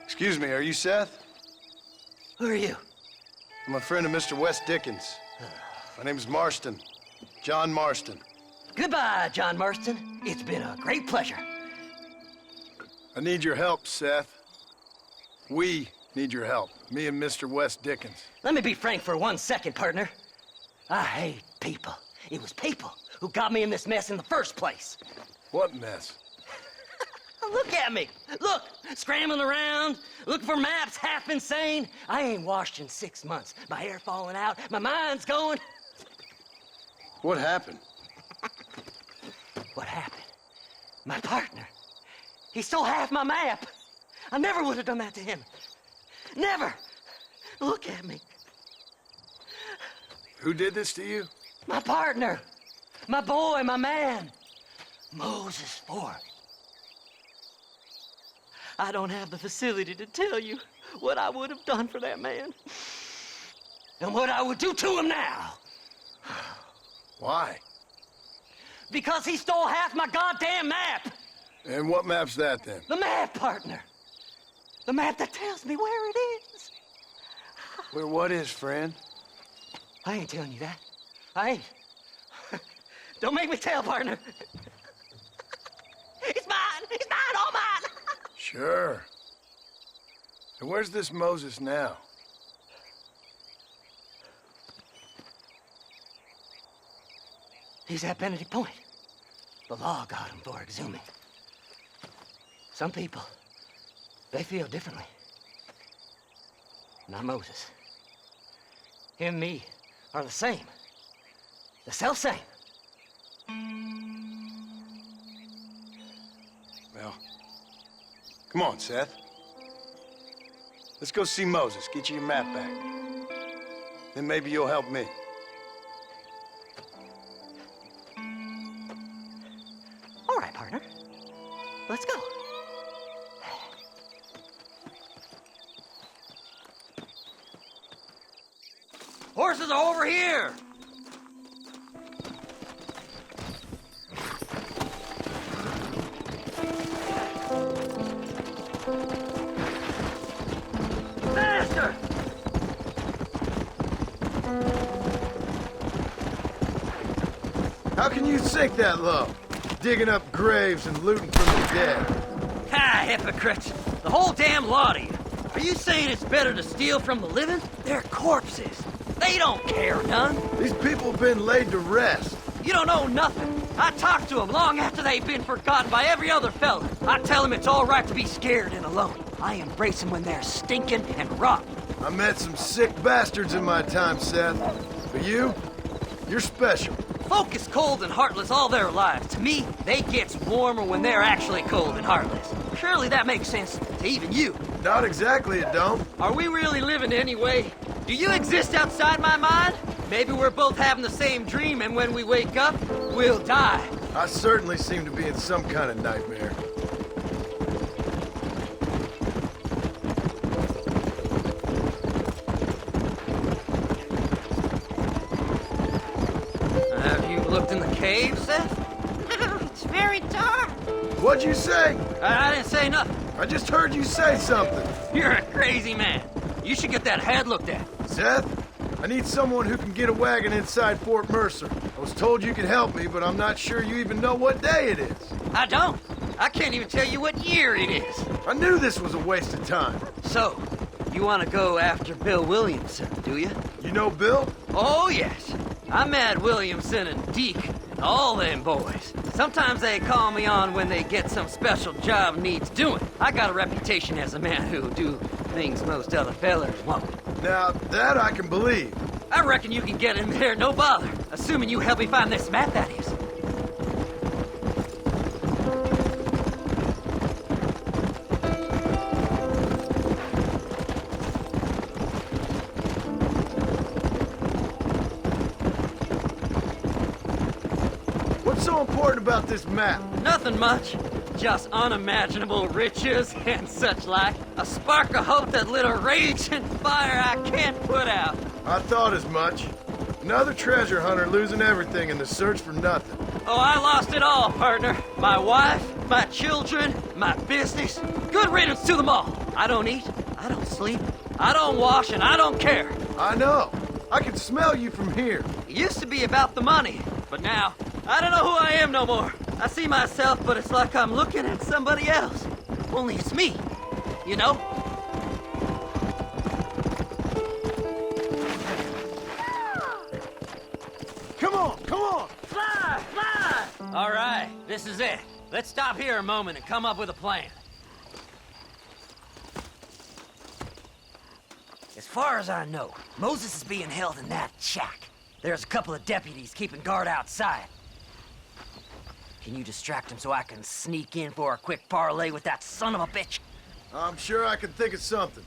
Excuse me, are you Seth? Who are you? I'm a friend of Mr. Wes Dickens. My name's Marston. John Marston. Goodbye, John Marston. It's been a great pleasure. I need your help, Seth. We need your help. Me and Mr. Wes Dickens. Let me be frank for 1 second, partner. I hate people. It was people who got me in this mess in the first place. What mess? Look at me. Look, scrambling around, looking for maps, half insane. I ain't washed in 6 months. My hair falling out, my mind's going. What happened? What happened? My partner. He stole half my map. I never would have done that to him. Never. Look at me. Who did this to you? My partner. My boy, my man. Moses Ford. I don't have the facility to tell you what I would have done for that man. And what I would do to him now. Why? Because he stole half my goddamn map. And what map's that, then? The map, partner. The map that tells me where it is. Where what is, friend? I ain't telling you that. I ain't. Don't make me tell, partner. It's mine. It's mine, all mine. Sure. And where's this Moses now? He's at Benedict Point. The law got him for exhuming. Some people, they feel differently. Not Moses. Him and me are the same. The self-same. Well, come on, Seth. Let's go see Moses, get you your map back. Then maybe you'll help me. All right, partner. Let's go. Horses are over here! Faster! How can you sink that low? Digging up graves and looting from the dead. Ha, hypocrites! The whole damn lot of you. Are you saying it's better to steal from the living? They're corpses. They don't care none. These people have been laid to rest. You don't know nothing. I talked to them long after they've been forgotten by every other fella. I tell them it's all right to be scared and alone. I embrace them when they're stinking and rotten. I met some sick bastards in my time, Seth. But you're special. Folk is cold and heartless all their lives. To me, they gets warmer when they're actually cold and heartless. Surely that makes sense to even you. Not exactly, it don't. Are we really living anyway? Do you exist outside my mind? Maybe we're both having the same dream, and when we wake up, we'll die. I certainly seem to be in some kind of nightmare. in the cave, Seth? It's very dark. What'd you say? I didn't say nothing. I just heard you say something. You're a crazy man. You should get that head looked at. Seth, I need someone who can get a wagon inside Fort Mercer. I was told you could help me, but I'm not sure you even know what day it is. I don't. I can't even tell you what year it is. I knew this was a waste of time. So, you want to go after Bill Williamson, do you? You know Bill? Oh, yes. I met Williamson and Deke and all them boys. Sometimes they call me on when they get some special job needs doing. I got a reputation as a man who'll do things most other fellers won't. Now, that I can believe. I reckon you can get in there, no bother. Assuming you help me find this map, that is. What's so important about this map? Nothing much. Just unimaginable riches and such like. A spark of hope that lit a raging fire I can't put out. I thought as much. Another treasure hunter losing everything in the search for nothing. Oh, I lost it all, partner. My wife, my children, my business. Good riddance to them all. I don't eat, I don't sleep, I don't wash, and I don't care. I know. I can smell you from here. It used to be about the money, but now, I don't know who I am no more. I see myself, but it's like I'm looking at somebody else. Only it's me, you know? Come on, come on! Fly, fly! All right, this is it. Let's stop here a moment and come up with a plan. As far as I know, Moses is being held in that shack. There's a couple of deputies keeping guard outside. Can you distract him so I can sneak in for a quick parlay with that son of a bitch? I'm sure I can think of something.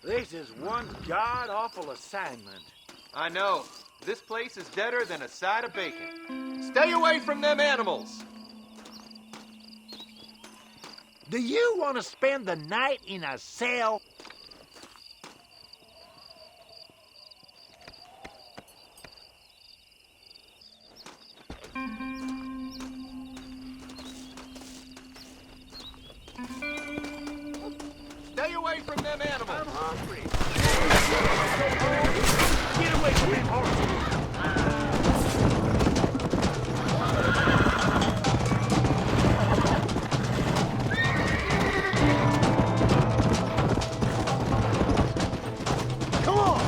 This is one god-awful assignment. I know. This place is deader than a side of bacon. Stay away from them animals! Do you want to spend the night in a cell? Stay away from them animals! I'm hungry. Get away from them horses. Come on!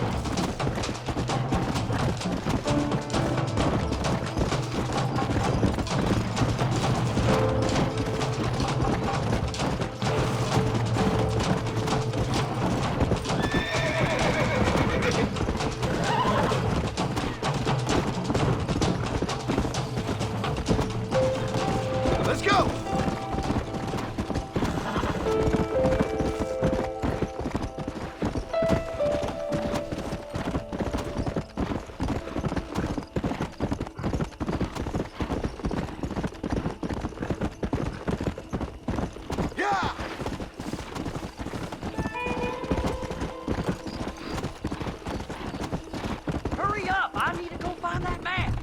Let's go! Yeah! Hurry up! I need to go find that man!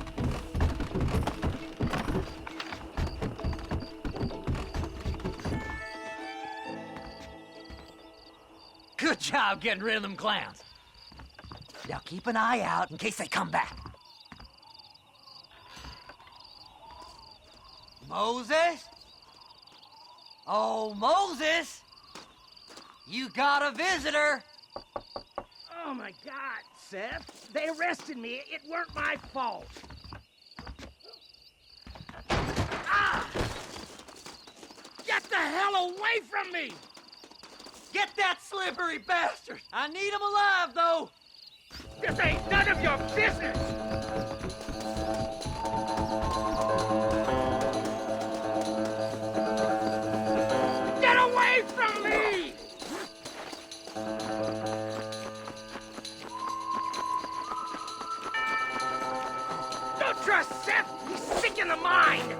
Good job getting rid of them clowns. Now keep an eye out in case they come back. Moses? Oh, Moses! You got a visitor! Oh my God, Seth. They arrested me. It weren't my fault. Ah! Get the hell away from me! Get that slippery bastard! I need him alive, though! This ain't none of your business! mind!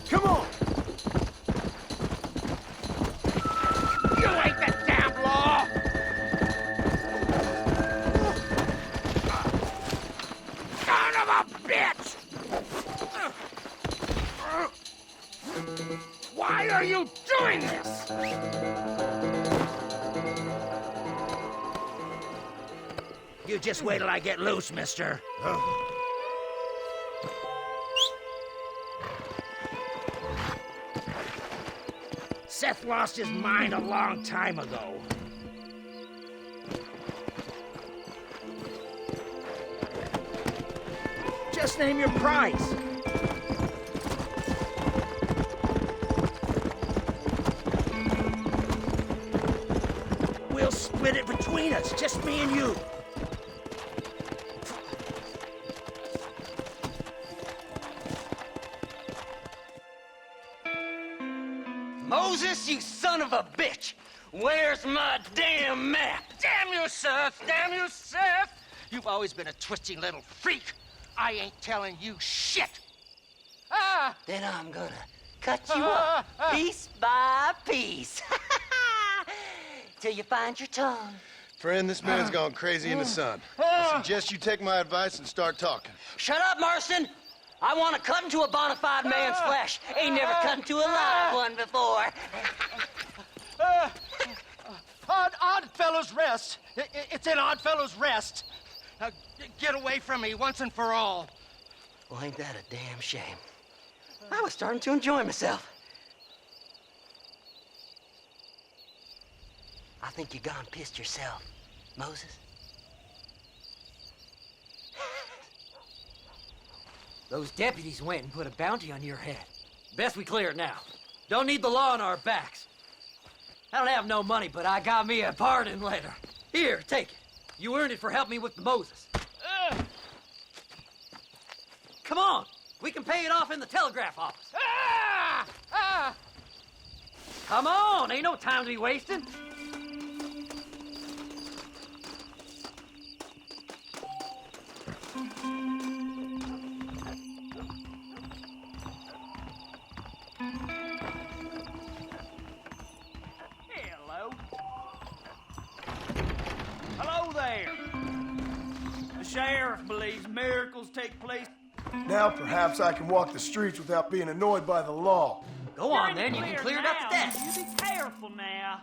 Come on! You ain't the damn law! Son of a bitch! Why are you doing this? You just wait till I get loose, mister. Seth lost his mind a long time ago. Just name your price. We'll split it between us, just me and you. Moses, you son of a bitch! Where's my damn map? Damn you, Seth! Damn you, Seth! You've always been a twisty little freak. I ain't telling you shit. Ah! Then I'm gonna cut you up piece by piece. Till you find your tongue. Friend, this man's gone crazy in the sun. I suggest you take my advice and start talking. Shut up, Marston! I want to cut into a bona fide man's flesh. Ain't never cut into a live one before. Odd Fellow's Rest. It's in Odd Fellow's Rest. Now, get away from me once and for all. Well, ain't that a damn shame? I was starting to enjoy myself. I think you gone pissed yourself, Moses. Those deputies went and put a bounty on your head. Best we clear it now. Don't need the law on our backs. I don't have no money, but I got me a pardon letter. Here, take it. You earned it for helping me with the Moses. Come on, we can pay it off in the telegraph office. Come on, ain't no time to be wasting. Hello there. The sheriff believes miracles take place. Now perhaps I can walk the streets without being annoyed by the law. Go on then, you can clear it up the desk. You be careful now.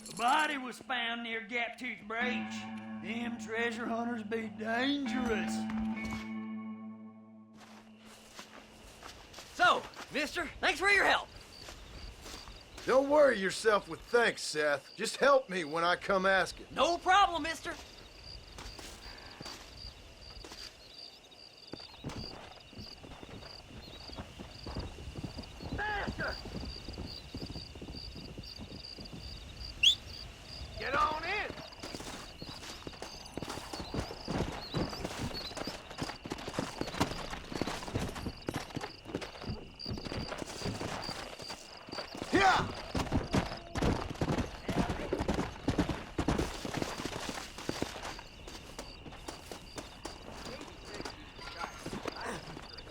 The body was found near Gaptooth Race. Them treasure hunters be dangerous. So, mister, thanks for your help. Don't worry yourself with thanks, Seth. Just help me when I come asking. No problem, mister. Faster! Get on in! Yeah!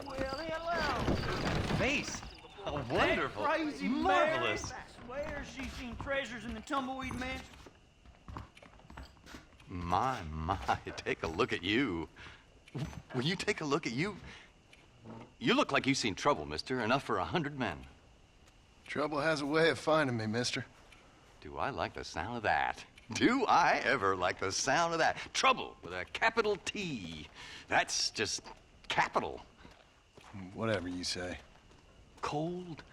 Well, hello. Face. Oh, wonderful. That crazy Marvelous. Mary, I swear she's seen treasures in the Tumbleweed mansion. My, take a look at you. Will you take a look at you? You look like you've seen trouble, mister. Enough for 100 men. Trouble has a way of finding me, mister. Do I like the sound of that? Do I ever like the sound of that? Trouble with a capital T. That's just capital. Whatever you say. Cold,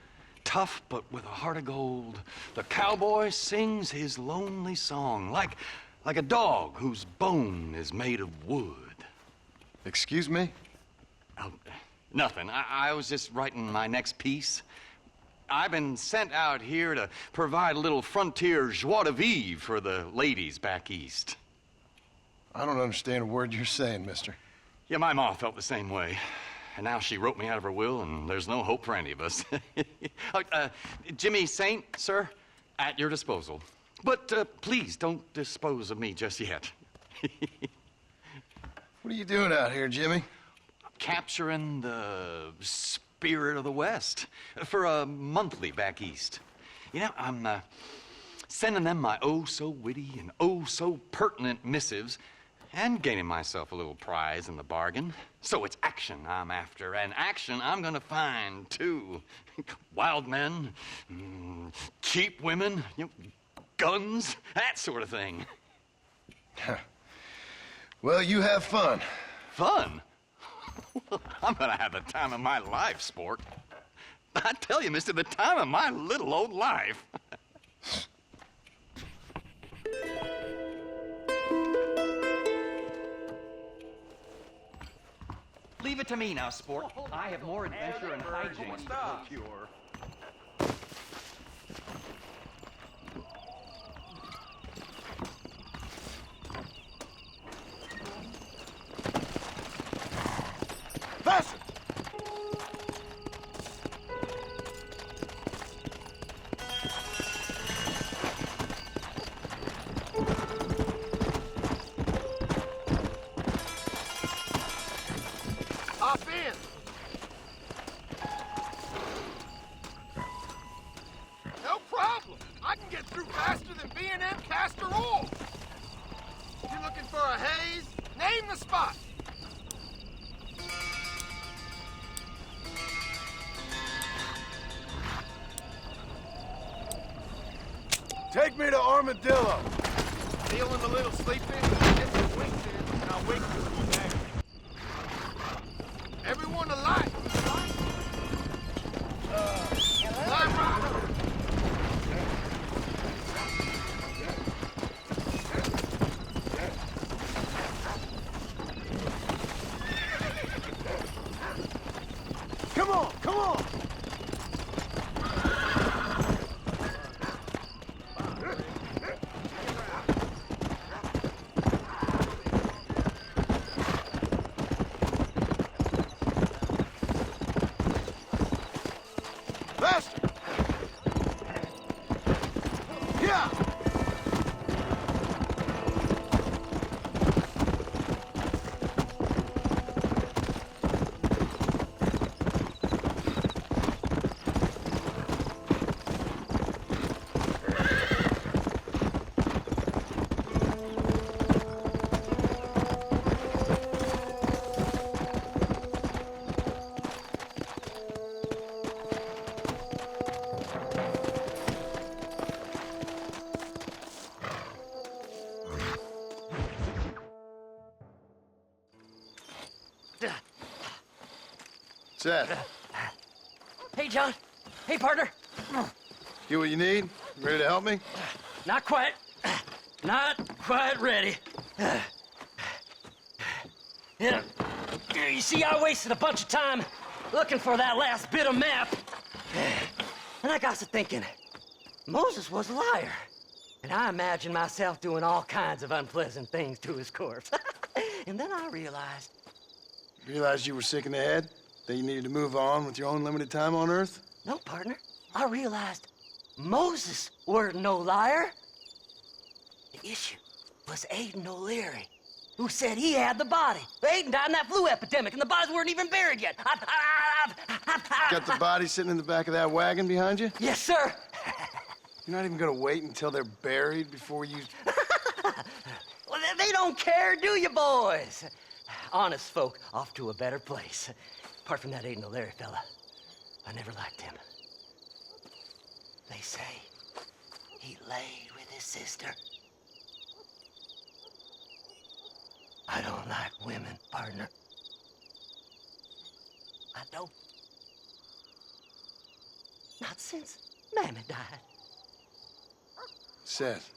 tough, but with a heart of gold. The cowboy sings his lonely song like a dog whose bone is made of wood. Excuse me? Oh, nothing. I was just writing my next piece. I've been sent out here to provide a little frontier joie de vivre for the ladies back east. I don't understand a word you're saying, mister. Yeah, my ma felt the same way. And now she wrote me out of her will, and there's no hope for any of us. Jimmy Saint, sir, at your disposal. But please don't dispose of me just yet. What are you doing out here, Jimmy? Capturing the spirit of the West for a monthly back east. You know, I'm sending them my oh-so-witty and oh-so-pertinent missives and gaining myself a little prize in the bargain. So it's action I'm after, and action I'm gonna find, too. Wild men, cheap women, you know, guns, that sort of thing. Well, you have fun. Fun? I'm gonna have the time of my life, sport. I tell you, mister, the time of my little old life. Leave it to me now, sport. I have more adventure and hijinks to procure. Faster! Hop in. No problem. I can get through faster than B&M Castor Oil. You looking for a haze? Name the spot. Take me to Armadillo. Feeling a little sleepy? Get some winks in, and I'll wake you when you're back. Everyone alive. Live rider. Come on, come on! Faster! Yeah! Seth, Hey, John. Hey, partner. get what you need? Ready to help me? Not quite. Not quite ready. Yeah. You see, I wasted a bunch of time looking for that last bit of map. And I got to thinking, Moses was a liar. And I imagined myself doing all kinds of unpleasant things to his corpse. And then I realized... Realized you were sick in the head? That you needed to move on with your own limited time on Earth? No, partner. I realized Moses weren't no liar. The issue was Aiden O'Leary, who said he had the body. Aiden died in that flu epidemic, and the bodies weren't even buried yet. Got the body sitting in the back of that wagon behind you? Yes, sir. You're not even gonna wait until they're buried before you... Well, they don't care, do you, boys? Honest folk off to a better place. Apart from that Aiden O'Leary fella, I never liked him. They say he laid with his sister. I don't like women, partner. I don't. Not since Mammy died. Seth,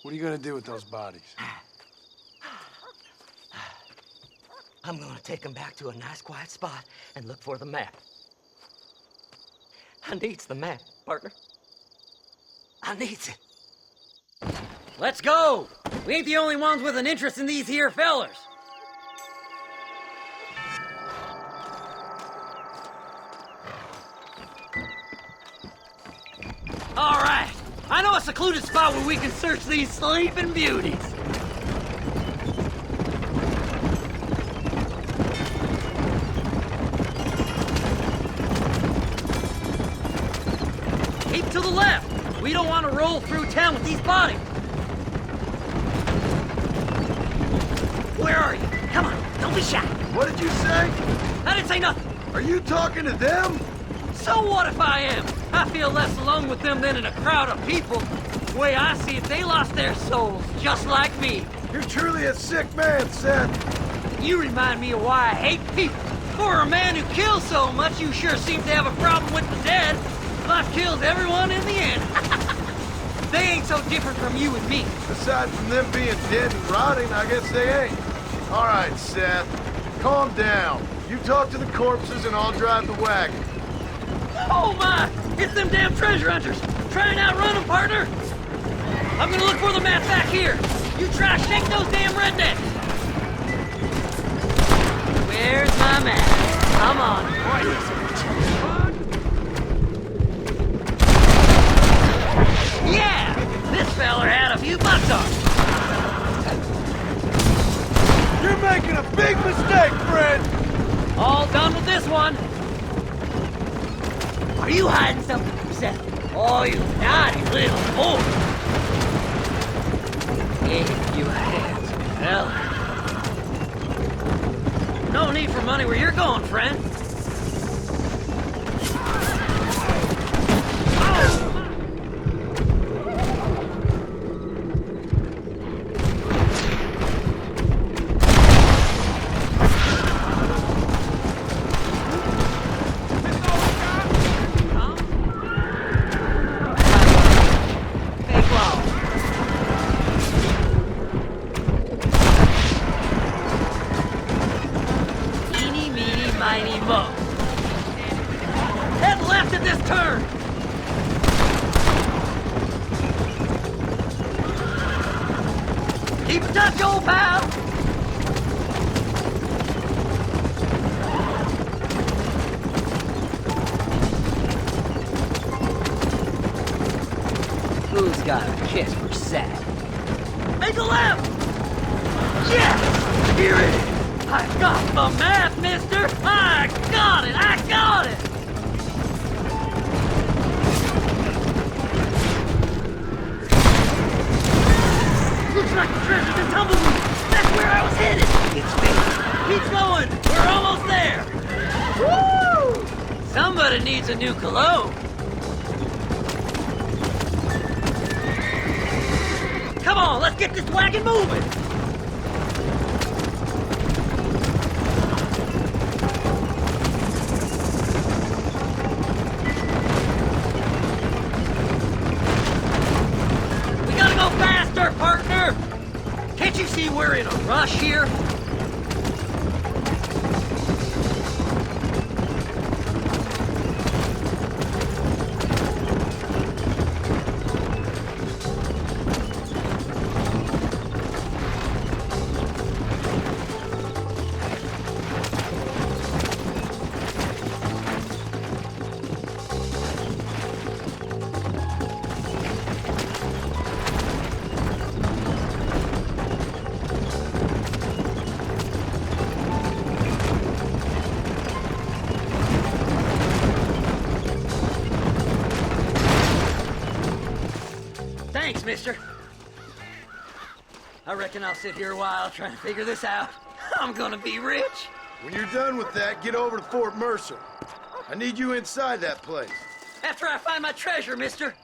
what are you gonna do with those bodies? I'm gonna take him back to a nice quiet spot and look for the map. I needs the map, partner. I needs it. Let's go! We ain't the only ones with an interest in these here fellers. All right, I know a secluded spot where we can search these sleeping beauties. Keep to the left. We don't want to roll through town with these bodies. Where are you? Come on, don't be shy. What did you say? I didn't say nothing. Are you talking to them? So what if I am? I feel less alone with them than in a crowd of people. The way I see it, they lost their souls, just like me. You're truly a sick man, Seth. You remind me of why I hate people. For a man who kills so much, you sure seem to have a problem with the dead. Life kills everyone in the end. They ain't so different from you and me. Aside from them being dead and rotting, I guess they ain't. All right, Seth. Calm down. You talk to the corpses and I'll drive the wagon. Oh my! It's them damn treasure hunters! Try and outrun them, partner! I'm gonna look for the map back here! You try to shake those damn rednecks! Where's my map? Come on, boys! Yeah! This feller had a few bucks on him. You're making a big mistake, friend! All done with this one. Are you hiding something from Seth? Oh, you naughty little boy. If you handsome fella. No need for money where you're going, friend. Head left at this turn! Keep in touch, old pal! Who's got a kiss for Seth? Make a left! Yes! Here it is! I got the map, mister! I got it! I got it! Looks like the treasure's in Tumbleweed! That's where I was headed! It's me! Keep going! We're almost there! Woo! Somebody needs a new cologne! Come on, let's get this wagon moving! Partner! Can't you see we're in a rush here? Thanks, mister. I reckon I'll sit here a while trying to figure this out. I'm gonna be rich. When you're done with that, get over to Fort Mercer. I need you inside that place. After I find my treasure, mister.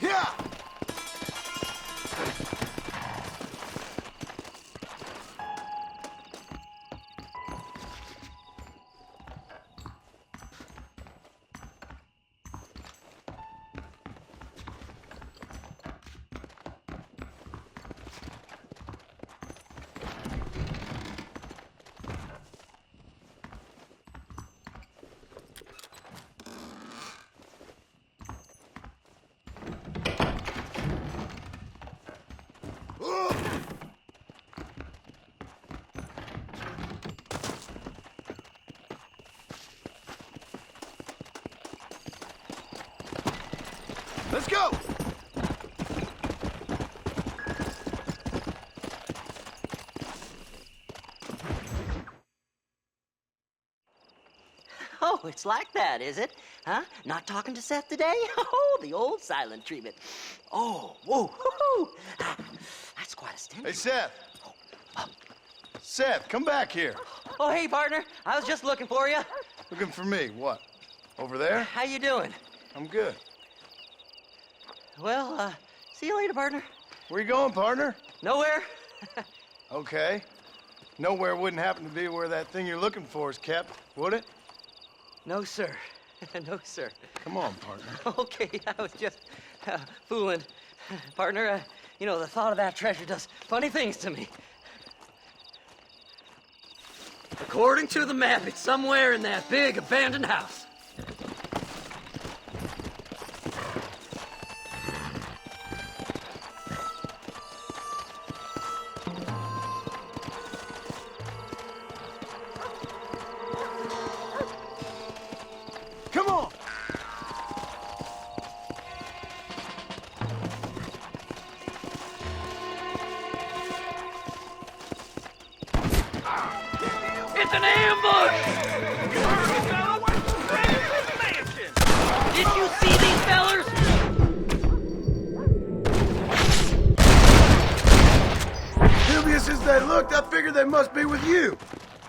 Yeah! Let's go! Oh, it's like that, is it? Huh? Not talking to Seth today? Oh, the old silent treatment. Oh, whoa, hoo-hoo. That's quite a stimulus. Hey, Seth. Seth, come back here. Oh, hey, partner. I was just looking for you. Looking for me. What? Over there? How you doing? I'm good. Well, see you later, partner. Where you going, partner? Nowhere? Okay. Nowhere wouldn't happen to be where that thing you're looking for is kept, would it? No, sir. No, sir. Come on, partner. Okay, I was just fooling. Partner, you know, the thought of that treasure does funny things to me. According to the map, it's somewhere in that big abandoned house. Come on! It's an ambush! Did you see these fellers? Dubious as they looked, I figured they must be with you.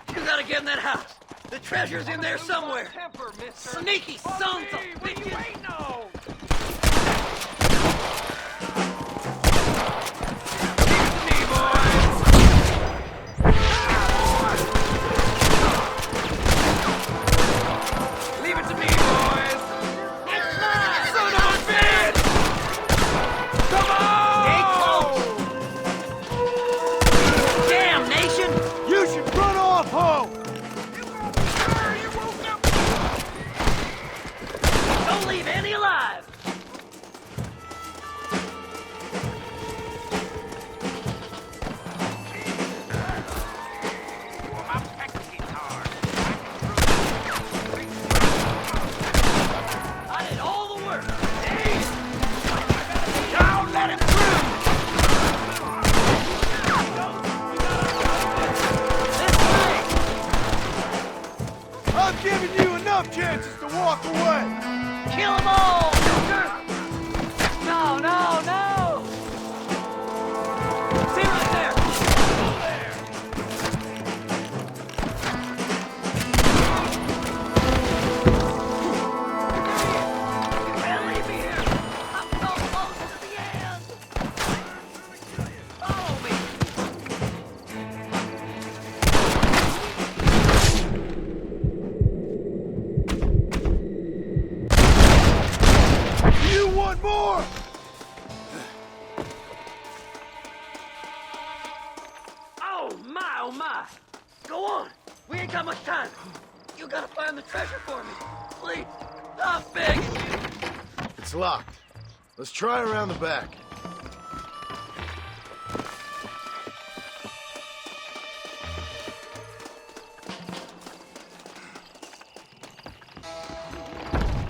You gotta get in that house. The treasure's in there somewhere. Sneaky sons of bitches! Leave it to me, boys! It's mine! Son of a bitch! Come on! Stay close! Damn, nation! You should run off home! Don't leave any alive! I did all the work. Hey! Don't let him through! This way! I've given you enough chances to walk away! Kill them all, mister! No, no, no! See right there! Can't leave me here! I'm so close to the end! Follow me! You want more? Oh my! Go on! We ain't got much time! You gotta find the treasure for me! Please! I'm begging you! It's locked. Let's try around the back.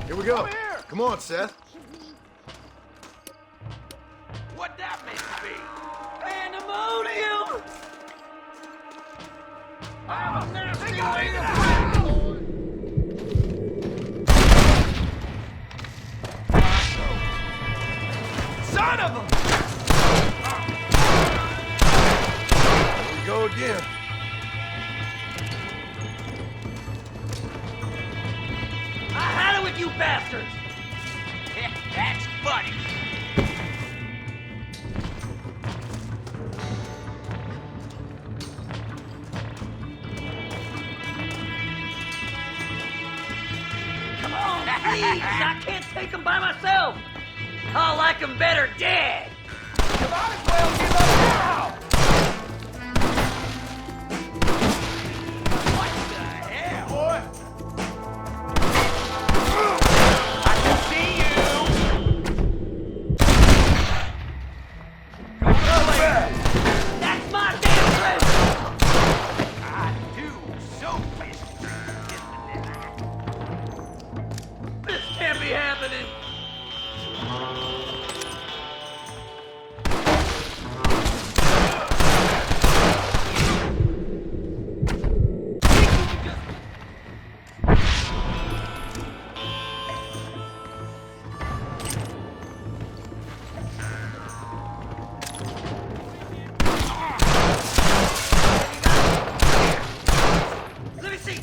Here we go. Come on, Seth. What that meant to be? Pandemonium! I'm a nasty way to Son of a... Here we go again. I had it with you bastards! That's funny. Please, I can't take them by myself. I'll like them better dead. You might as well give up now! What the hell? Boy! I can see you! That's my damn treasure. I do so wish This can't be happening. Let me see.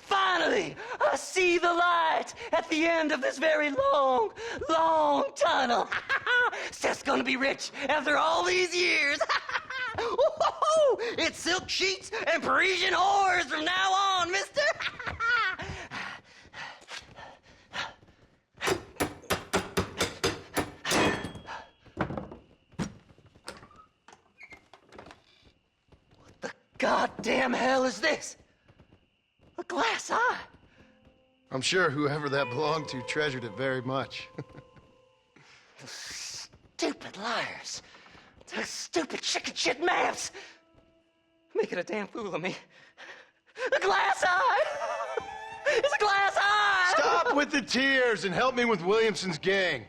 Finally, I see the light at the end of this very long, long tunnel. Seth's gonna be rich after all these years. It's silk sheets and Parisian whores from now on, mister. What the goddamn hell is this? A glass eye. I'm sure whoever that belonged to treasured it very much. Stupid liars. Those stupid chicken shit maps. Making a damn fool of me. A glass eye! It's a glass eye! Stop with the tears and help me with Williamson's gang.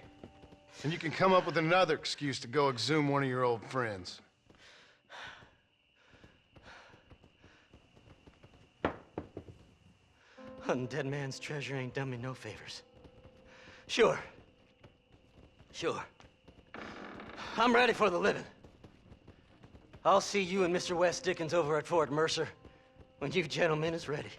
And you can come up with another excuse to go exhume one of your old friends. Hunting dead man's treasure ain't done me no favors. Sure. I'm ready for the living. I'll see you and Mr. West Dickens over at Fort Mercer when you gentlemen is ready.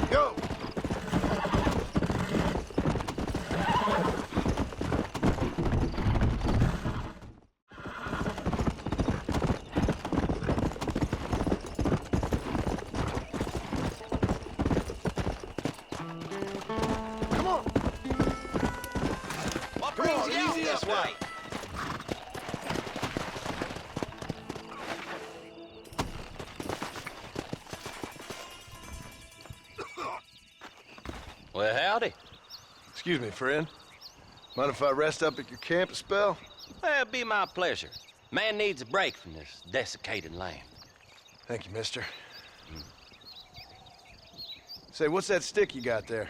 Go! Come on! What brings you out easy this up way? Well, howdy. Excuse me, friend. Mind if I rest up at your camp a spell? Well, it'd be my pleasure. Man needs a break from this desiccated land. Thank you, mister. Say, what's that stick you got there?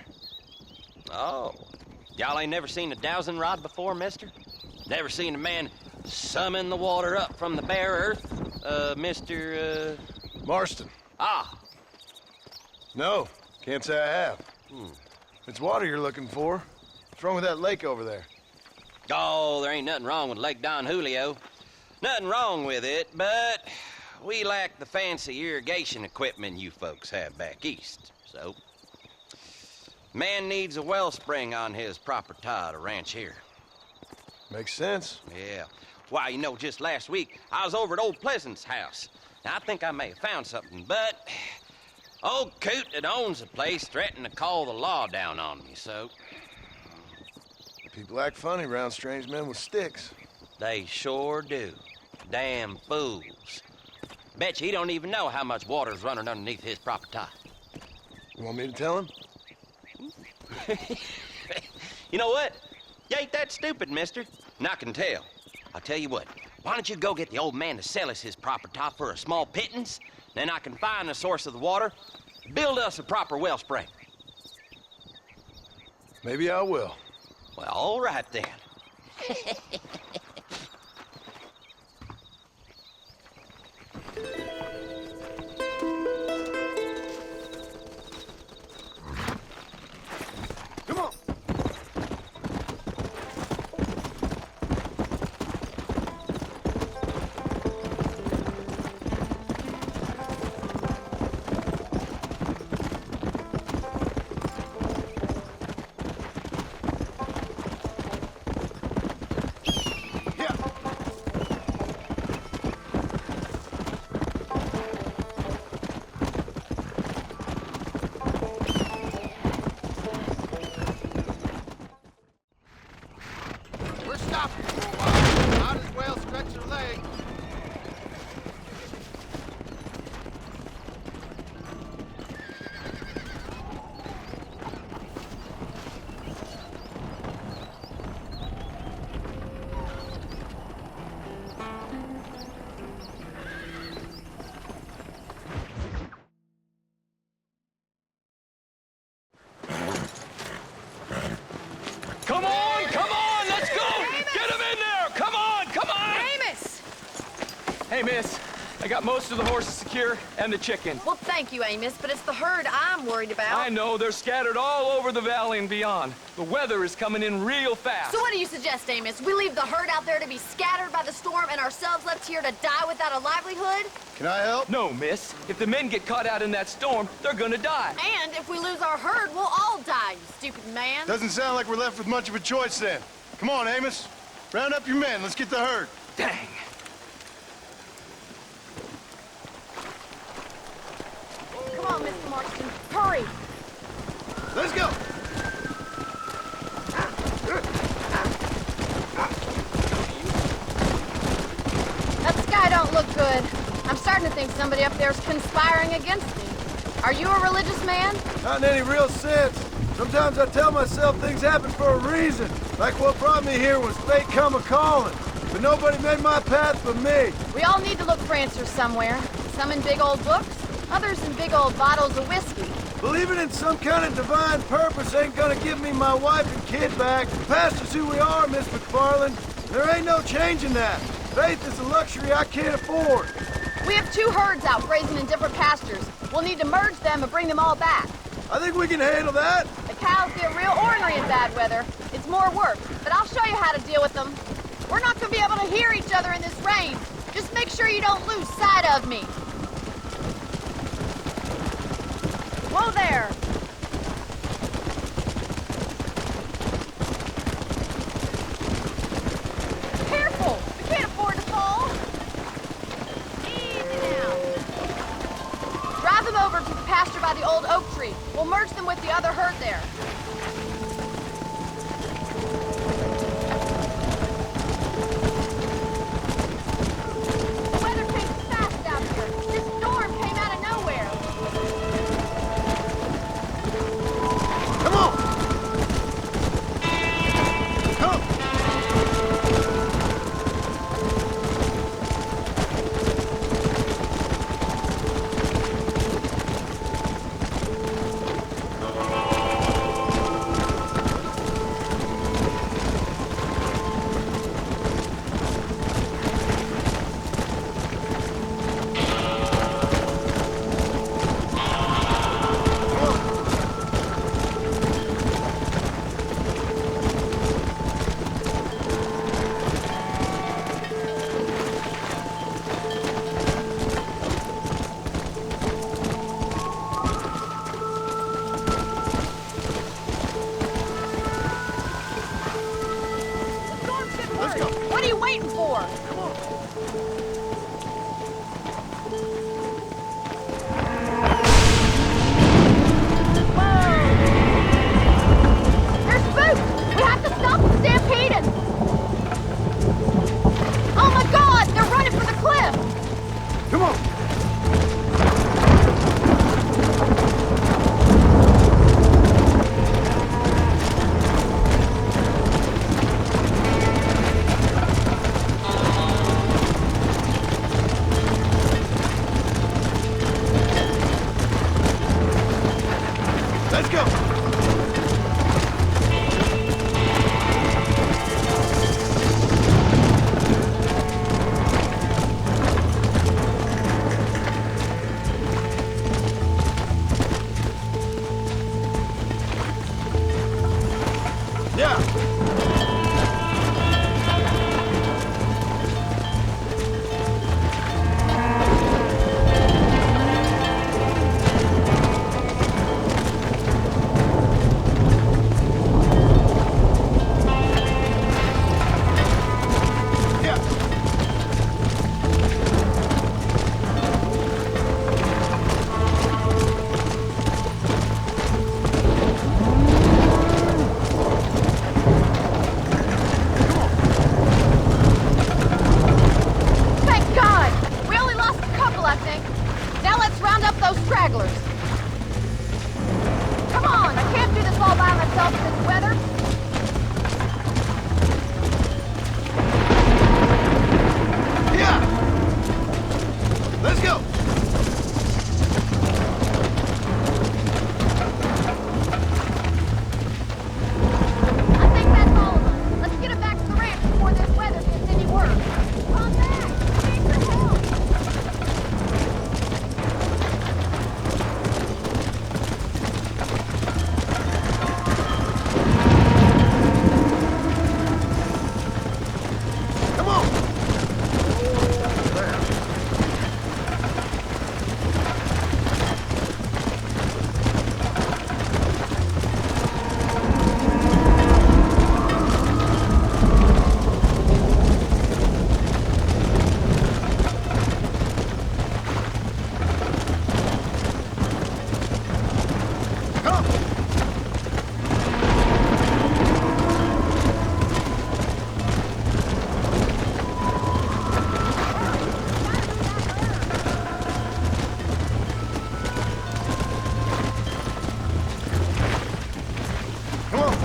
Oh, y'all ain't never seen a dowsing rod before, mister? Never seen a man summon the water up from the bare earth? Mr. Marston. Ah, No, can't say I have. If it's water you're looking for, what's wrong with that lake over there? oh, there ain't nothing wrong with Lake Don Julio. Nothing wrong with it, but we lack the fancy irrigation equipment you folks have back east. So, man needs a wellspring on his property to ranch here. Makes sense. Yeah. Why, you know, just last week, I was over at old Pleasant's house. Now, I think I may have found something, but old coot that owns the place threatened to call the law down on me, so People act funny around strange men with sticks. they sure do. Damn fools. Bet you he don't even know how much water's running underneath his property. You want me to tell him? You know what? You ain't that stupid, mister. And I can tell. I'll tell you what. Why don't you go get the old man to sell us his proper top for a small pittance? Then I can find the source of the water, build us a proper wellspring. Maybe I will. Well, all right then. Come on. We're stopping for a while. Might as well stretch your legs. Come on, let's go! Get him in there! Come on! Amos! Hey, miss, I got most of the horses secure and the chicken. Well, thank you, Amos, but it's the herd I'm worried about. I know, they're scattered all over the valley and beyond. The weather is coming in real fast. So what do you suggest, Amos? We leave the herd out there to be scattered by the storm and ourselves left here to die without a livelihood? Can I help? No, miss. If the men get caught out in that storm, they're gonna die. And if we lose our herd, we'll all die, you stupid man. Doesn't sound like we're left with much of a choice then. Come on, Amos. Round up your men. Let's get the herd. Dang. Come on, Mr. Marston. Hurry! Let's go. That sky don't look good. I'm starting to think somebody up there's conspiring against me. Are you a religious man? Not in any real sense. Sometimes I tell myself things happen for a reason. Like what brought me here was fate come a-calling. But nobody made my path but me. We all need to look for answers somewhere. Some in big old books, others in big old bottles of whiskey. Believing in some kind of divine purpose ain't gonna give me my wife and kid back. The past is who we are, Miss McFarland. There ain't no changing that. Faith is a luxury I can't afford. We have two herds out grazing in different pastures. We'll need to merge them and bring them all back. I think we can handle that. The cows get real ornery in bad weather. It's more work, but I'll show you how to deal with them. We're not gonna be able to hear each other in this rain. Just make sure you don't lose sight of me. Whoa there! Careful! We can't afford to fall. Easy now. Drive them over to the pasture by the old oak tree. We'll merge them with the other herd there. The weather changes fast out here. This storm came out of nowhere. Yeah. Thank God! We only lost a couple, I think. Now let's round up those stragglers. Come on, I can't do this all by myself in this weather. Yeah! Let's go! I think that's all of us. Let's get it back to the ranch before this weather gets any worse. Come back! We need your help! Come on! Come! Come on!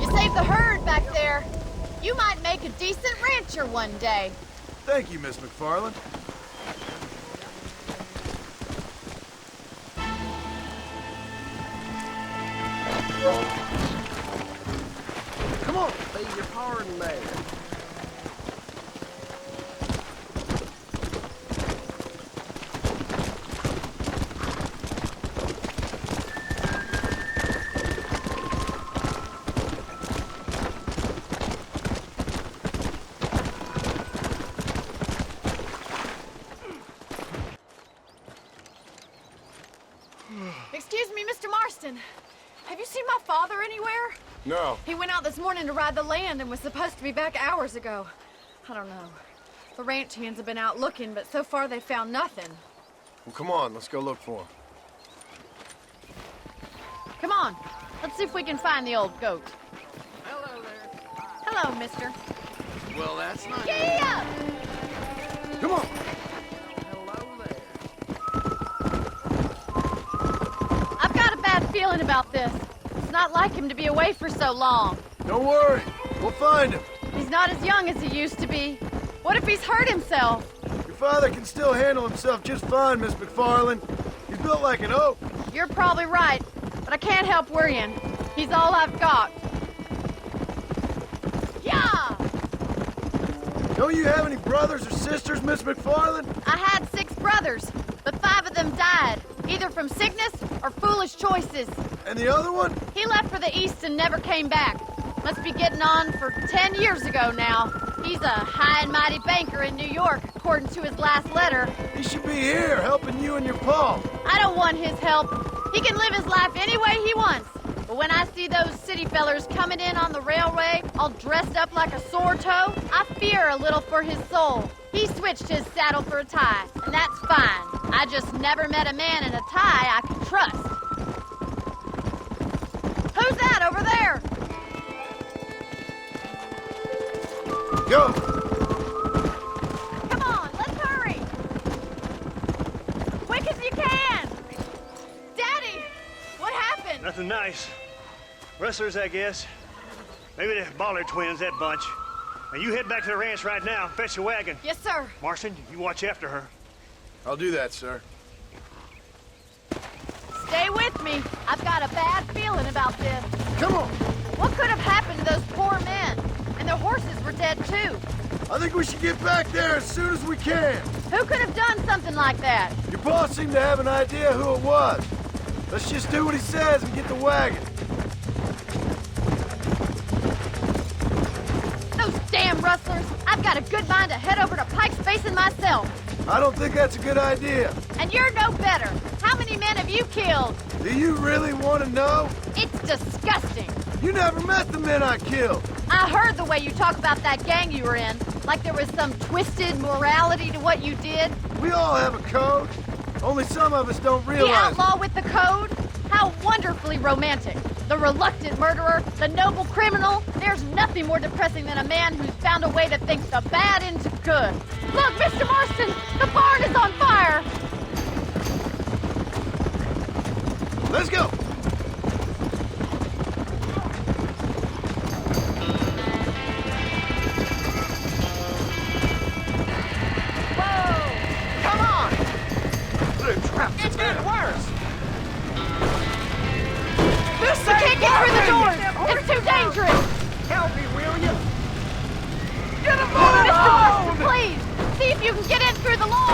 You saved the herd back there. You might make a decent rancher one day. Thank you, Miss McFarland. Come on! Beg your pardon, there. Excuse me, Mr. Marston. Have you seen my father anywhere? No. He went out this morning to ride the land and was supposed to be back hours ago. I don't know. The ranch hands have been out looking, but so far they've found nothing. Well, come on, let's go look for him. Come on. Let's see if we can find the old goat. Hello there. Hello, mister. Well, that's not... Giddy up! Come on! Hello there. I've got a bad feeling about this. It's not like him to be away for so long. Don't worry, we'll find him. He's not as young as he used to be. What if he's hurt himself? Your father can still handle himself just fine, Miss McFarland. He's built like an oak. You're probably right, but I can't help worrying. He's all I've got. Yeah! Don't you have any brothers or sisters, Miss McFarland? I had 6 brothers, but 5 of them died, either from sickness or foolish choices. And the other one? He left for the east and never came back. Must be getting on for 10 years ago now. He's a high and mighty banker in New York, according to his last letter. He should be here, helping you and your pa. I don't want his help. He can live his life any way he wants. But when I see those city fellers coming in on the railway, all dressed up like a sore toe, I fear a little for his soul. He switched his saddle for a tie, and that's fine. I just never met a man in a tie I could trust. Who's that over there? Go! Come on, let's hurry! Quick as you can! Daddy! What happened? Nothing nice. Rustlers, I guess. Maybe the Bollard twins, that bunch. Now you head back to the ranch right now and fetch the wagon. Yes, sir. Marston, you watch after her. I'll do that, sir. Stay with me. I've got a bad feeling about this. Come on! What could have happened to those poor men? And their horses were dead, too. I think we should get back there as soon as we can. Who could have done something like that? Your boss seemed to have an idea who it was. Let's just do what he says and get the wagon. Those damn rustlers! I've got a good mind to head over to Pike's Basin myself. I don't think that's a good idea. And you're no better. How many men have you killed? Do you really want to know? It's disgusting. You never met the men I killed. I heard the way you talk about that gang you were in, like there was some twisted morality to what you did. We all have a code. Only some of us don't The realize. outlaw with the code? How wonderfully romantic. The reluctant murderer, the noble criminal. There's nothing more depressing than a man who's found a way to think the bad into good. Look, Mr. Marston, the barn is on fire. Let's go. Come on! It's getting worse! This We can't get through the doors. It's too dangerous. Help me, will you? Get him moving! Mr. Marston, please, see if you can get in through the lawn.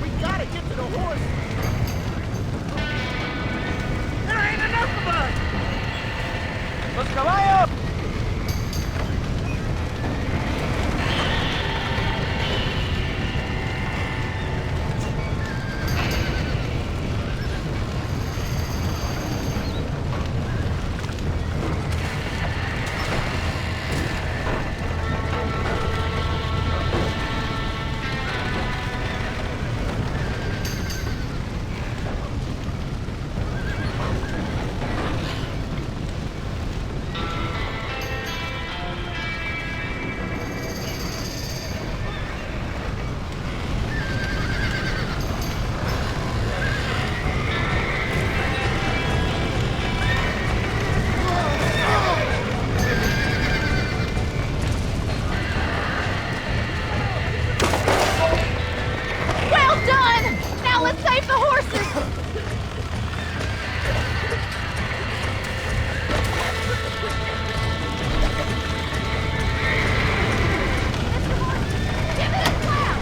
We gotta get to the horse. There ain't enough of us. Los caballos. Well done! Now let's save the horses. Mr. Marston, give it a slap.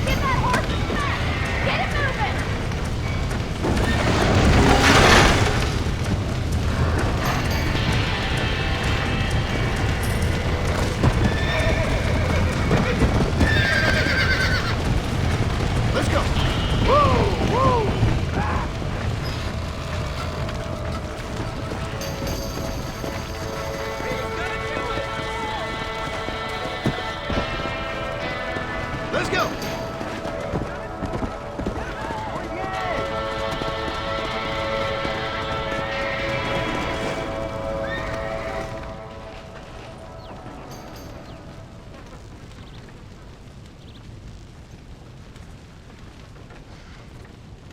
Get that horse back. Get it moving. Let's go. Whoa, whoa. Let's go.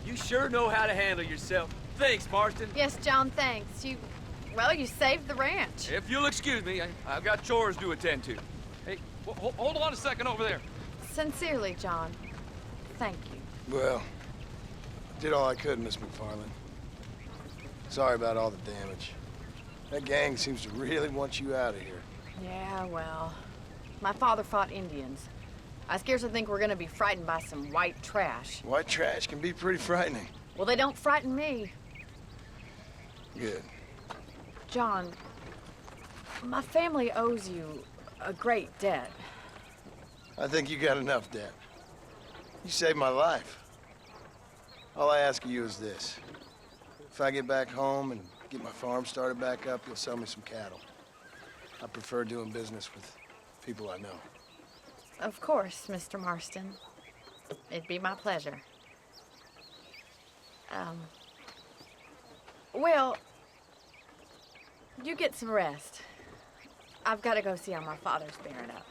You sure know how to handle yourself. Thanks, Marston. Yes, John, thanks. You saved the ranch. If you'll excuse me, I've got chores to attend to. Hey, hold on a second over there. Sincerely, John. Thank you. Well, did all I could, Miss McFarland. Sorry about all the damage. That gang seems to really want you out of here. Yeah, well, my father fought Indians. I scarcely think we're gonna be frightened by some white trash. White trash can be pretty frightening. Well, they don't frighten me. Good. John, my family owes you a great debt. I think you got enough debt. You saved my life. All I ask of you is this. If I get back home and get my farm started back up, you'll sell me some cattle. I prefer doing business with people I know. Of course, Mr. Marston. It'd be my pleasure. Well, you get some rest. I've got to go see how my father's bearing up.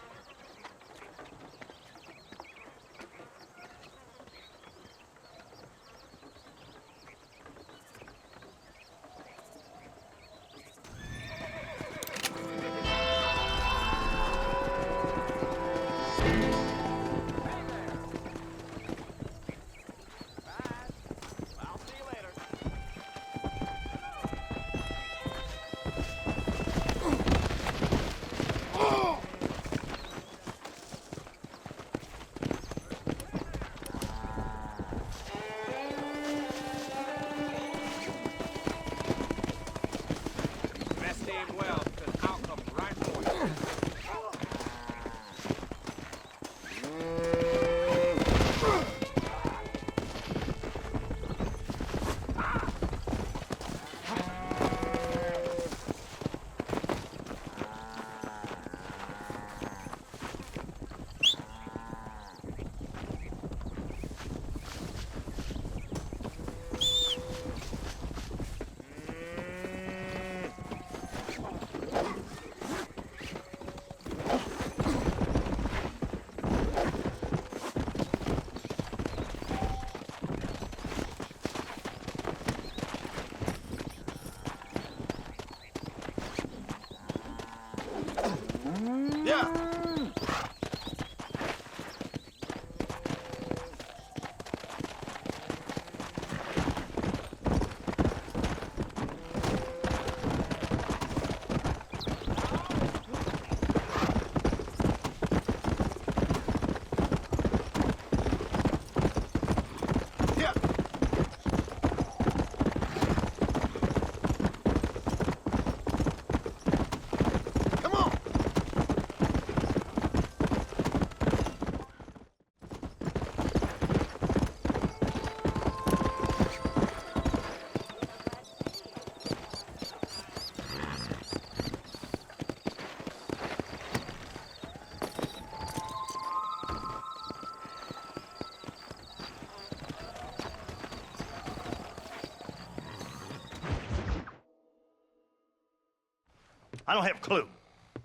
I don't have a clue.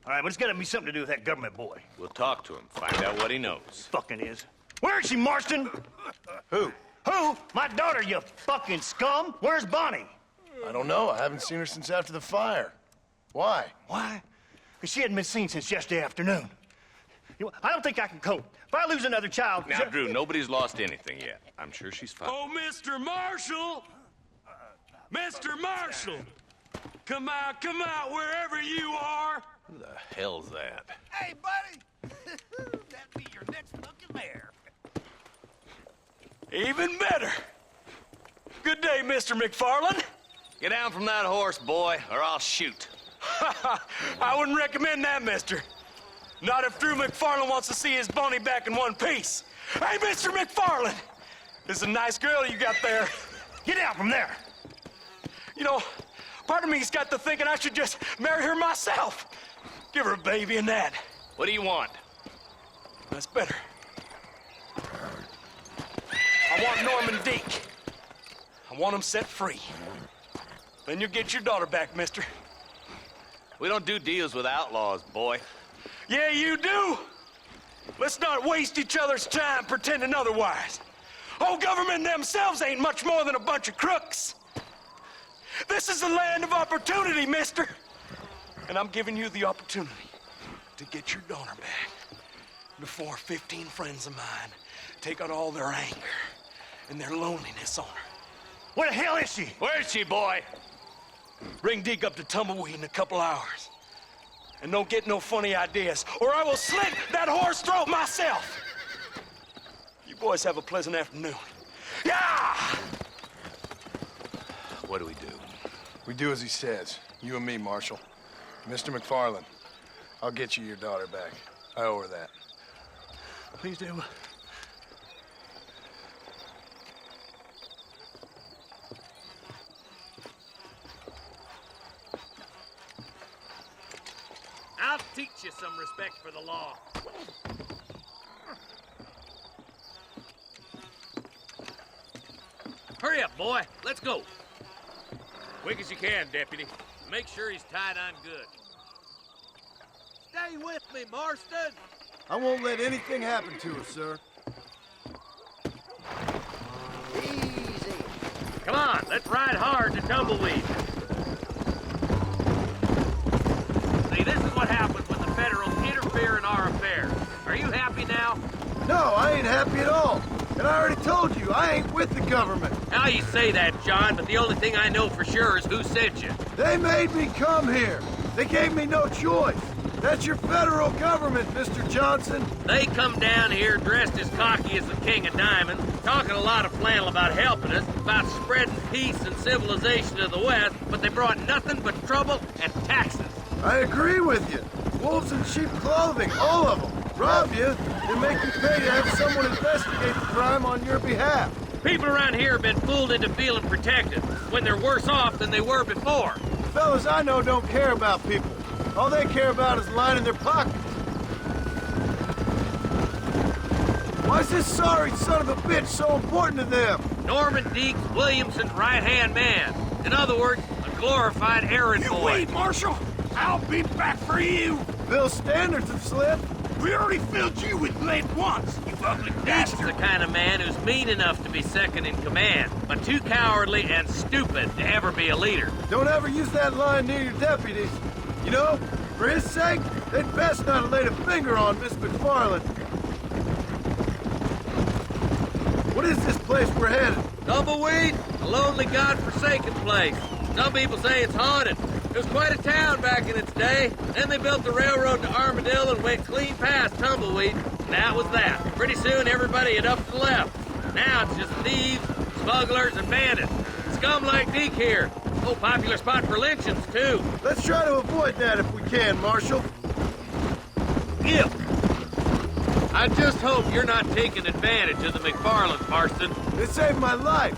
All right, but it's got to be something to do with that government boy. We'll talk to him, find out what he knows. Fucking is. Where is she, Marston? Who? Who? My daughter, you fucking scum. Where's Bonnie? I don't know. I haven't seen her since after the fire. Why? Why? Because she hadn't been seen since yesterday afternoon. You know, I don't think I can cope. If I lose another child... Now, Drew, nobody's lost anything yet. I'm sure she's fine. Oh, Mr. Marshall! Mr. Marshall! Come out, wherever you are! Who the hell's that? Hey, buddy! That'd be your next looking mare. Even better. Good day, Mr. McFarland. Get down from that horse, boy, or I'll shoot. I wouldn't recommend that, mister. Not if Drew McFarland wants to see his Bonnie back in one piece. Hey, Mr. McFarland! This is a nice girl you got there. Get out from there! You know, part of me's got to thinking I should just marry her myself. Give her a baby and that. What do you want? That's better. I want Norman Deke. I want him set free. Then you'll get your daughter back, mister. We don't do deals with outlaws, boy. Yeah, you do. Let's not waste each other's time pretending otherwise. Old government themselves ain't much more than a bunch of crooks. This is the land of opportunity, mister. And I'm giving you the opportunity to get your daughter back before 15 friends of mine take out all their anger and their loneliness on her. Where the hell is she? Where is she, boy? Bring Deke up to Tumbleweed in a couple hours. And don't get no funny ideas, or I will slit that horse throat myself. You boys have a pleasant afternoon. Yeah! What do we do? We do as he says. You and me, Marshal. Mr. McFarland, I'll get you your daughter back. I owe her that. Please do. I'll teach you some respect for the law. Hurry up, boy. Let's go. Quick as you can, deputy. Make sure he's tied on good. Stay with me, Marston. I won't let anything happen to her, sir. Easy. Come on, let's ride hard to Tumbleweed. See, this is what happens when the Federals interfere in our affairs. Are you happy now? No, I ain't happy at all. And I already told you, I ain't with the government. Now you say that, John, but the only thing I know for sure is who sent you. They made me come here. They gave me no choice. That's your federal government, Mr. Johnson. They come down here dressed as cocky as the King of Diamonds, talking a lot of flannel about helping us, about spreading peace and civilization to the West, but they brought nothing but trouble and taxes. I agree with you. Wolves in sheep clothing, all of them. Rob you, then make you pay to have someone investigate the crime on your behalf. People around here have been fooled into feeling protected, when they're worse off than they were before. The fellas I know don't care about people. All they care about is lining their pockets. Why's this sorry son of a bitch so important to them? Norman Deeks Williamson's right-hand man. In other words, a glorified errand boy. Wait, Marshal! I'll be back for you! Bill's standards have slipped. We already filled you with lead once, you ugly Deeks bastard! is the kind of man who's mean enough to be second in command, but too cowardly and stupid to ever be a leader. Don't ever use that line near your deputies. You know, for his sake, they'd best not have laid a finger on Miss McFarland. What is this place we're headed? Tumbleweed, a lonely, god-forsaken place. Some people say it's haunted. It was quite a town back in its day. Then they built the railroad to Armadillo and went clean past Tumbleweed. And that was that. Pretty soon, everybody had up and left. Now it's just thieves, smugglers, and bandits. Scum like Deke here. Oh, popular spot for lynchings, too. Let's try to avoid that if we can, Marshal. If. I just hope you're not taking advantage of the McFarlands, Marston. They saved my life.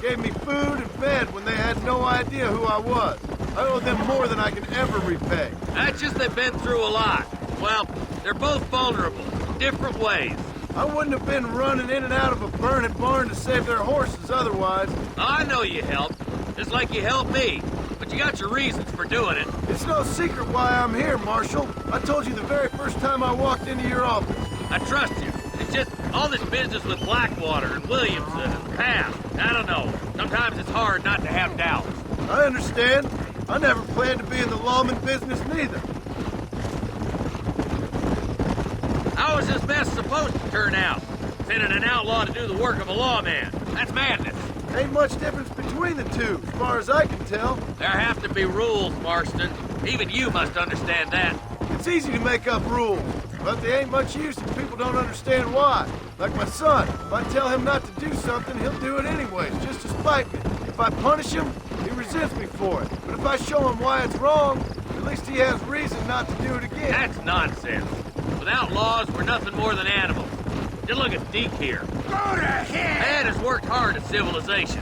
Gave me food and bed when they had no idea who I was. I owe them more than I can ever repay. That's just they've been through a lot. Well, they're both vulnerable, different ways. I wouldn't have been running in and out of a burning barn to save their horses otherwise. I know you helped, just like you helped me. But you got your reasons for doing it. It's no secret why I'm here, Marshal. I told you the very first time I walked into your office. I trust you. It's just all this business with Blackwater and Williamson and the past. I don't know. Sometimes it's hard not to have doubts. I understand. I never planned to be in the lawman business neither. How is this mess supposed to turn out? Sending an outlaw to do the work of a lawman. That's madness. Ain't much difference between the two, as far as I can tell. There have to be rules, Marston. Even you must understand that. It's easy to make up rules, but they ain't much use if people don't understand why. Like my son, if I tell him not to do something, he'll do it anyways, just to spite me. If I punish him, he resents me for it. But if I show him why it's wrong, at least he has reason not to do it again. That's nonsense. Without laws, we're nothing more than animals. Just look at Deke here. Go to hell! Man has worked hard at civilization.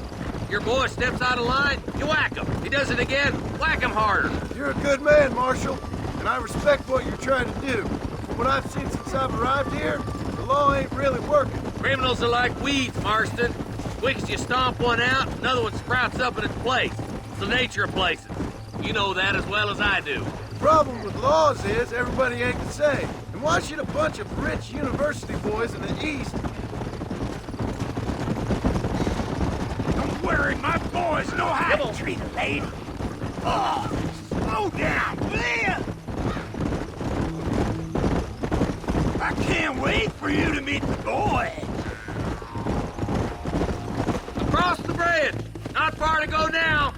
Your boy steps out of line, you whack him. He does it again, whack him harder. You're a good man, Marshal, and I respect what you're trying to do. From what I've seen since I've arrived here, the law ain't really working. Criminals are like weeds, Marston. Quick as you stomp one out, another one sprouts up in its place. It's the nature of places. You know that as well as I do. The problem with laws is everybody ain't the same. And why should a bunch of rich university boys in the East... Don't worry, my boys know how to treat a lady. Oh, slow down, man! I can't wait for you to meet the boy. Across the bridge. Not far to go now.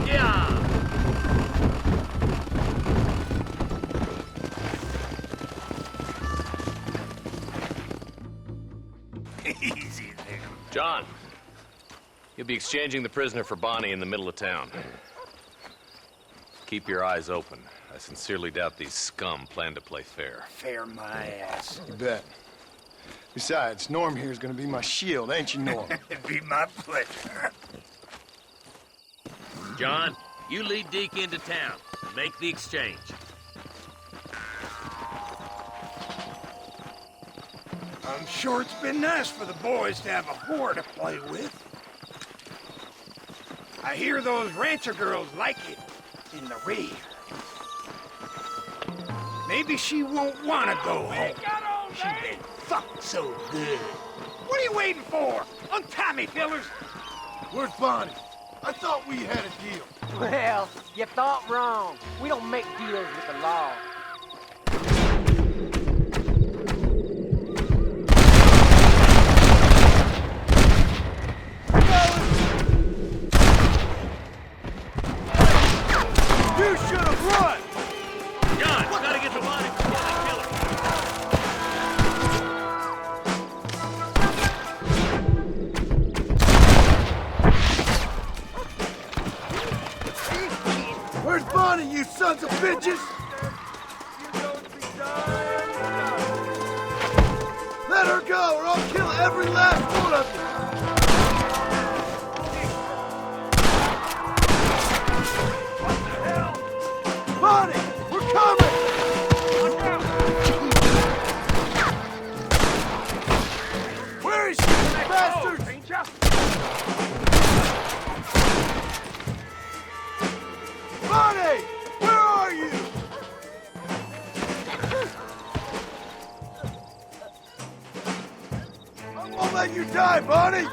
Yeah. Easy there. John, you'll be exchanging the prisoner for Bonnie in the middle of town. Keep your eyes open. I sincerely doubt these scum plan to play fair. Fair my ass. You bet. Besides, Norm here's gonna be my shield, ain't you, Norm? It'd be my pleasure. John, you lead Deke into town. Make the exchange. I'm sure it's been nice for the boys to have a whore to play with. I hear those rancher girls like it in the rear. Maybe she won't want to go home. She's been fucked so good. What are you waiting for? Untie me, fellers. Where's Bonnie? I thought we had a deal. Well, you thought wrong. We don't make deals with the law. You should have run! John, we gotta get the body before they kill her. Where's Bonnie, you sons of bitches? Let her go, or I'll kill every last one of you! Bonnie, we're coming! Where is she, you bastards? Bonnie, where are you? I won't let you die, Bonnie!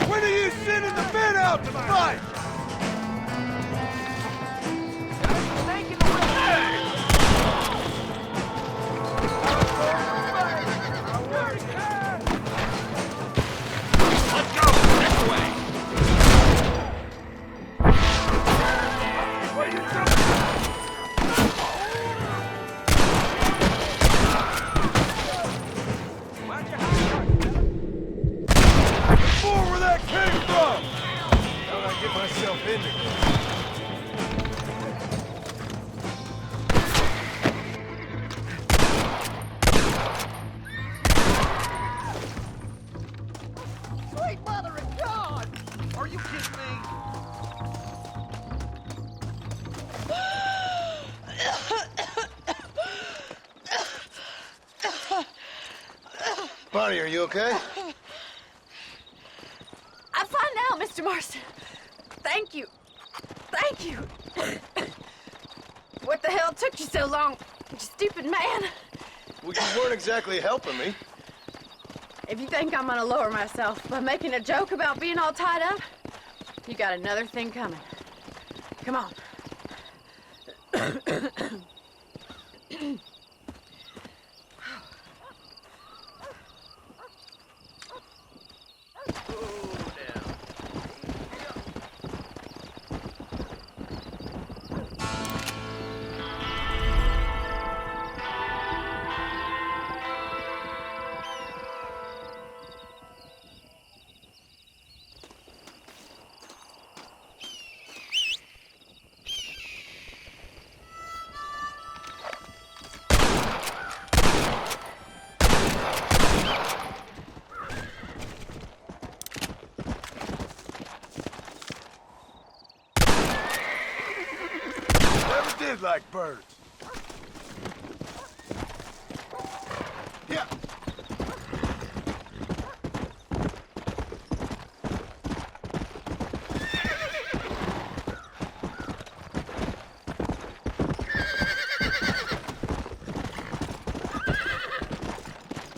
When are you sending the men out to fight? Let's go! Next way! More where that came from! How'd I get myself into this? Sweet mother of God! Are you kidding me? Bonnie, are you okay? I'm fine now, Mr. Marston. Thank you. Thank you. What the hell took you so long, you stupid man? Well, you weren't exactly helping me. If you think I'm gonna lower myself by making a joke about being all tied up, you got another thing coming. Come on. Never did like birds. Yeah.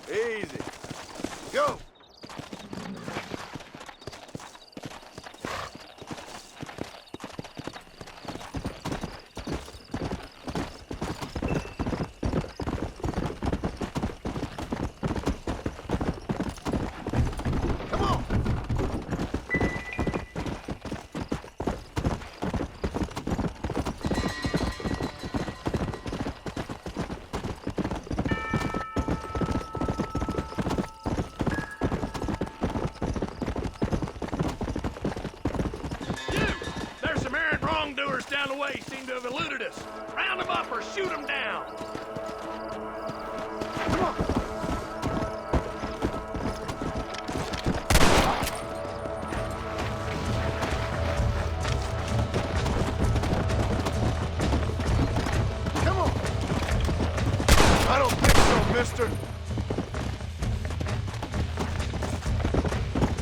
Easy. Go. around the way seem to have eluded us. Round them up or shoot them down. Come on. Come on. I don't think so, mister.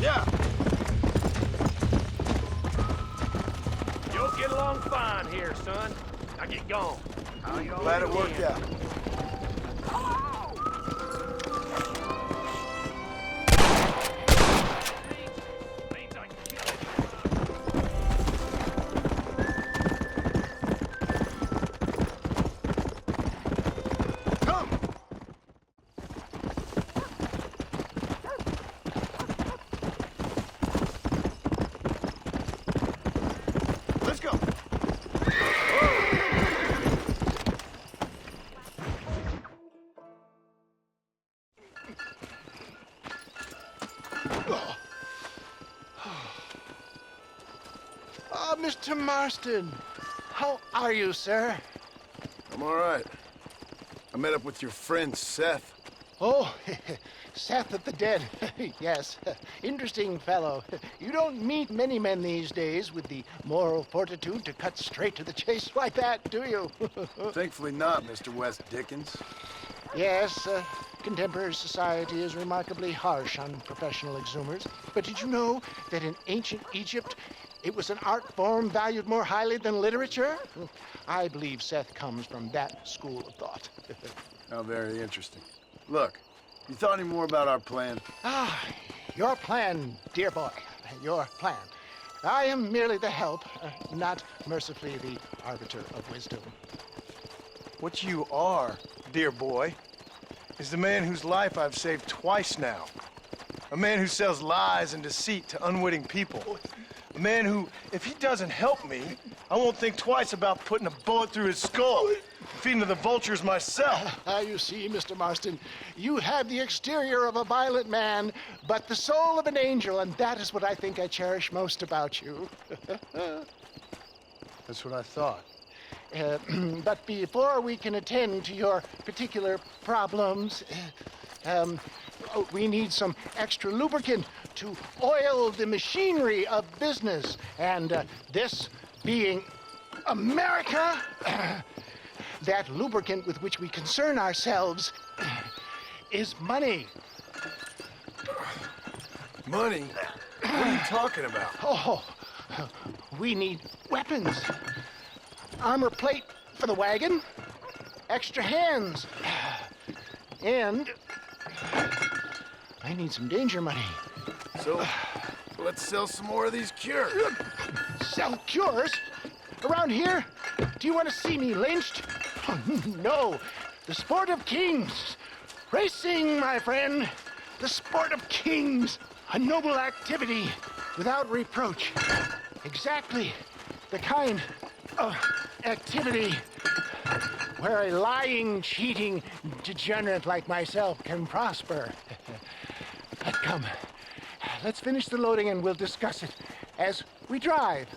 Yeah. You'll get along fine here, son. Now get going. Glad it worked out. Let's go. Oh, Mr. Marston. How are you, sir? I'm all right. I met up with your friend, Seth. Oh, Seth of the Dead. Yes, interesting fellow. You don't meet many men these days with the moral fortitude to cut straight to the chase like that, do you? Thankfully not, Mr. West Dickens. Yes, contemporary society is remarkably harsh on professional exhumers. But did you know that in ancient Egypt, it was an art form valued more highly than literature? I believe Seth comes from that school of thought. How very interesting. Look, you thought any more about our plan? Ah, your plan, dear boy, your plan. I am merely the help, not mercifully the arbiter of wisdom. What you are, dear boy, is the man whose life I've saved twice now. A man who sells lies and deceit to unwitting people. A man who, if he doesn't help me, I won't think twice about putting a bullet through his skull, feeding to the vultures myself. You see, Mr. Marston, you have the exterior of a violent man, but the soul of an angel, and that is what I think I cherish most about you. That's what I thought. But before we can attend to your particular problems, we need some extra lubricant to oil the machinery of business. And this being America, that lubricant with which we concern ourselves is money. Money? What are you talking about? Oh, we need weapons. Armor plate for the wagon, extra hands, and I need some danger money. So, let's sell some more of these cures. Sell cures? Around here? Do you want to see me lynched? Oh, no, the sport of kings. Racing, my friend, the sport of kings. A noble activity without reproach. Exactly the kind of activity where a lying, cheating degenerate like myself can prosper. But come, let's finish the loading and we'll discuss it as we drive.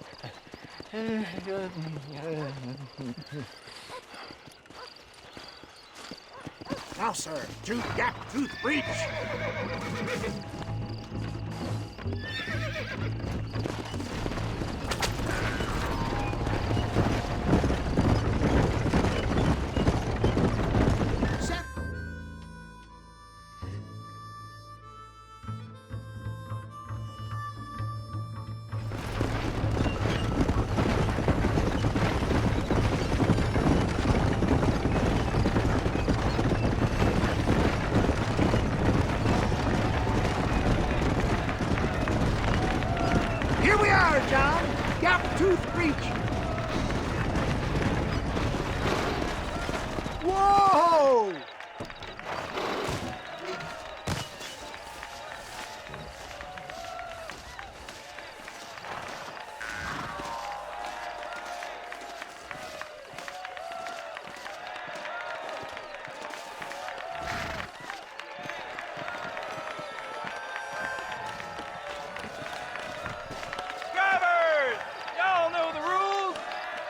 Now, sir, to Gaptooth Race. Here we are, John. Gaptooth Race. Whoa! Drivers! Y'all know the rules.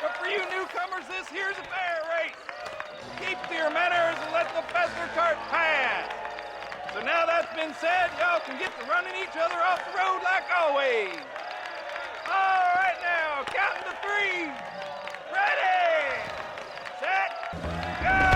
But for you Now that's been said, y'all can get to running each other off the road like always. All right now, counting to 3. Ready, set, go!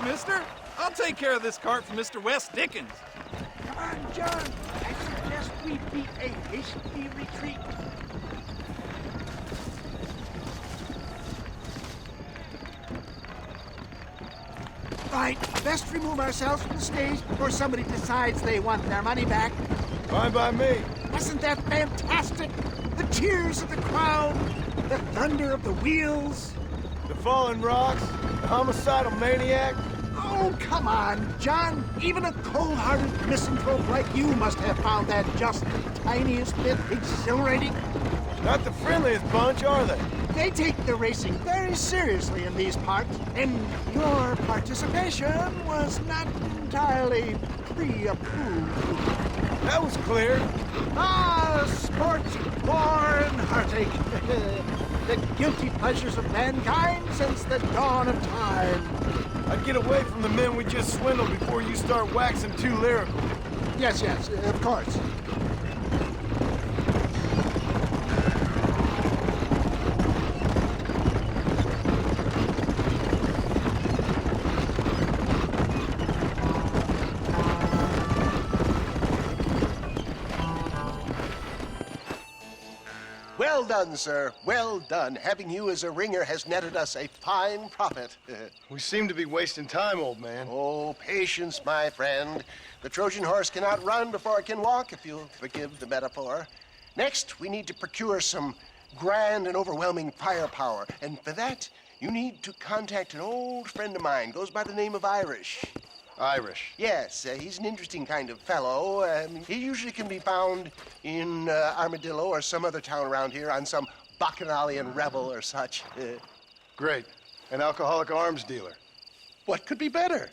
Mister. I'll take care of this cart for Mr. West Dickens. Come on, John. I suggest we beat a hasty retreat. Right, best remove ourselves from the stage before somebody decides they want their money back. Fine by me. Wasn't that fantastic? The cheers of the crowd, the thunder of the wheels. The falling rocks, the homicidal maniac. Oh, come on, John. Even a cold-hearted misanthrope like you must have found that just the tiniest bit exhilarating. Not the friendliest bunch, are they? They take the racing very seriously in these parts, and your participation was not entirely pre-approved. That was clear. Ah, sport, war, and heartache. The guilty pleasures of mankind since the dawn of time. I'd get away from the men we just swindled before you start waxing too lyrical. Yes, of course. Well done, sir. Well done. Having you as a ringer has netted us a fine profit. We seem to be wasting time, old man. Oh, patience, my friend. The Trojan horse cannot run before it can walk, if you'll forgive the metaphor. Next, we need to procure some grand and overwhelming firepower. And for that, you need to contact an old friend of mine. Goes by the name of Irish. Irish? Yes, he's an interesting kind of fellow. He usually can be found in Armadillo or some other town around here on some bacchanalian revel or such. Great. An alcoholic arms dealer. What could be better?